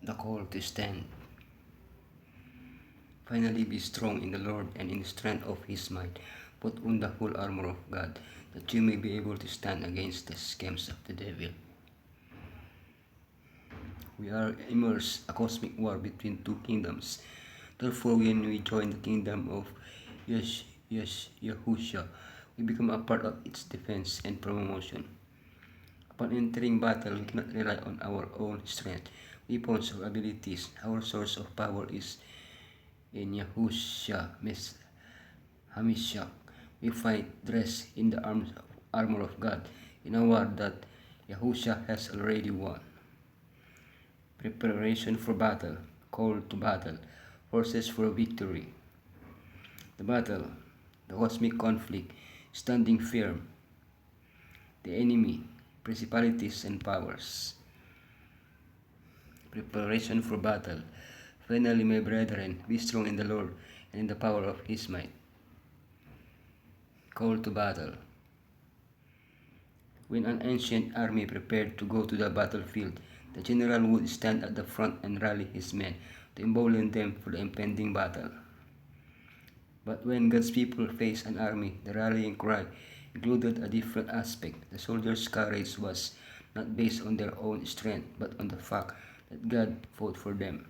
The call to stand. Finally be strong in the Lord and in the strength of his might. Put on the whole armor of God, that you may be able to stand against the schemes of the devil. We are immersed in a cosmic war between two kingdoms. Therefore, when we join the kingdom of Yahushua, we become a part of its defense and promotion. Upon entering battle, we cannot rely on our own strength, weapons, or abilities. Our source of power is in Yahushua Hamishach. We fight dressed in the armor of God in a war that Yahushua has already won. Preparation for battle, call to battle, forces for victory. The battle, the cosmic conflict, standing firm. The enemy, principalities and powers. Preparation for battle. Finally, my brethren, be strong in the Lord and in the power of his might. Call to battle. When an ancient army prepared to go to the battlefield, the general would stand at the front and rally his men to embolden them for the impending battle. But when God's people faced an army, the rallying cry included a different aspect. The soldiers' courage was not based on their own strength, but on the fact that God fought for them.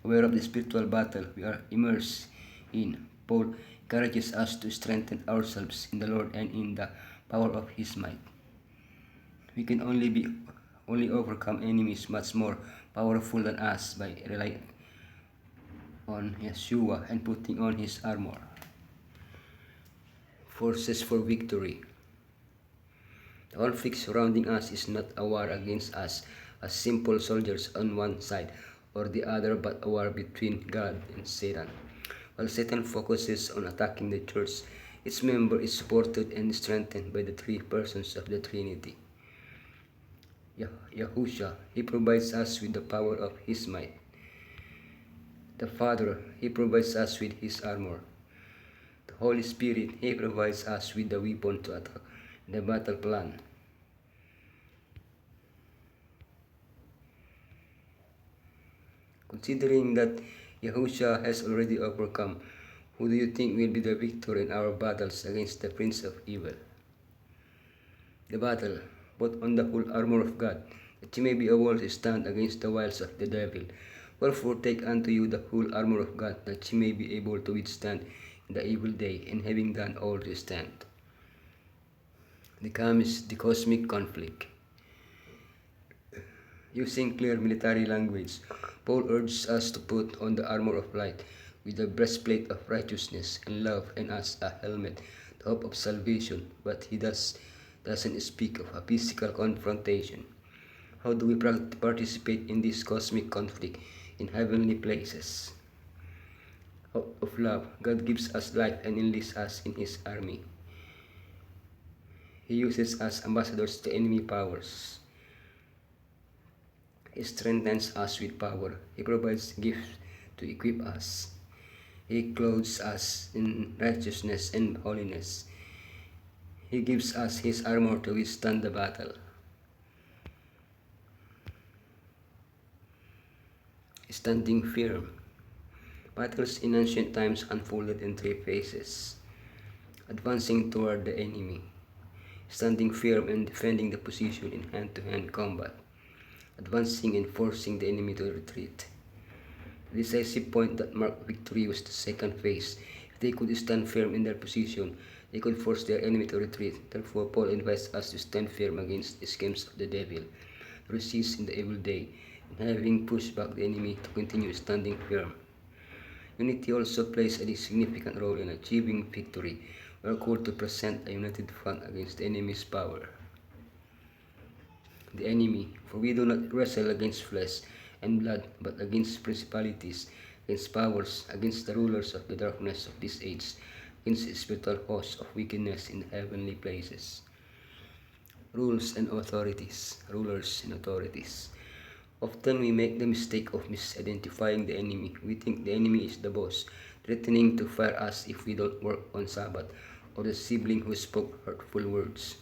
Aware of the spiritual battle we are immersed in, Paul encourages us to strengthen ourselves in the Lord and in the power of his might. We can only overcome enemies much more powerful than us by relying on Yeshua and putting on his armor. Forces for victory. The conflict surrounding us is not a war against us as simple soldiers on one side or the other, but a war between God and Satan. While Satan focuses on attacking the church, its member is supported and strengthened by the three persons of the Trinity. Yahushua, he provides us with the power of his might. The Father, he provides us with his armor. The Holy Spirit, he provides us with the weapon to attack the battle plan. Considering that Yahushua has already overcome, who do you think will be the victor in our battles against the prince of evil? The battle, put on the whole armor of God, that you may be able to stand against the wiles of the devil. Wherefore take unto you the whole armor of God, that you may be able to withstand in the evil day, and having done all to stand. Comes the cosmic conflict. Using clear military language, Paul urges us to put on the armor of light with the breastplate of righteousness and love, and as a helmet the hope of salvation, but he doesn't speak of a physical confrontation. How do we participate in this cosmic conflict in heavenly places? Out of love, God gives us life and enlists us in his army. He uses us ambassadors to enemy powers. He strengthens us with power. He provides gifts to equip us. He clothes us in righteousness and holiness. He gives us his armor to withstand the battle. Standing firm. Battles in ancient times unfolded in three phases. Advancing toward the enemy, standing firm and defending the position in hand-to-hand combat, advancing and forcing the enemy to retreat. The decisive point that marked victory was the second phase. If they could stand firm in their position, they could force their enemy to retreat. Therefore, Paul invites us to stand firm against the schemes of the devil, to resist in the evil day, and having pushed back the enemy, to continue standing firm. Unity also plays a significant role in achieving victory. We are called to present a united front against the enemy's power. The enemy, for we do not wrestle against flesh and blood, but against principalities, against powers, against the rulers of the darkness of this age, against the spiritual hosts of wickedness in the heavenly places. Rulers and authorities. Often we make the mistake of misidentifying the enemy. We think the enemy is the boss, threatening to fire us if we don't work on Sabbath, or the sibling who spoke hurtful words.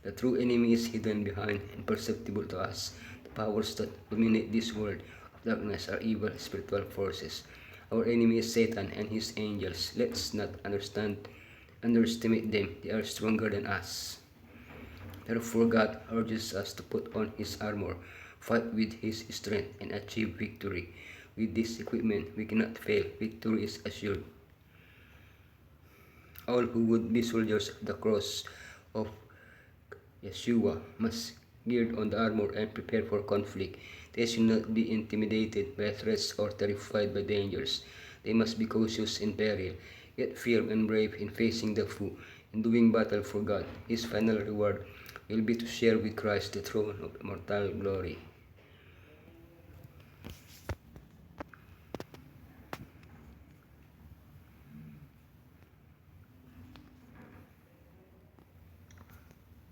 The true enemy is hidden behind, imperceptible to us, the powers that dominate this world of darkness are evil spiritual forces. Our enemy is Satan and his angels. Let's not underestimate them. They are stronger than us. Therefore, God urges us to put on His armor, fight with His strength, and achieve victory. With this equipment, we cannot fail. Victory is assured. All who would be soldiers of the cross of Yeshua must gird on the armor and prepare for conflict. They should not be intimidated by threats or terrified by dangers. They must be cautious in peril, yet firm and brave in facing the foe. In doing battle for God, His final reward will be to share with Christ the throne of immortal glory.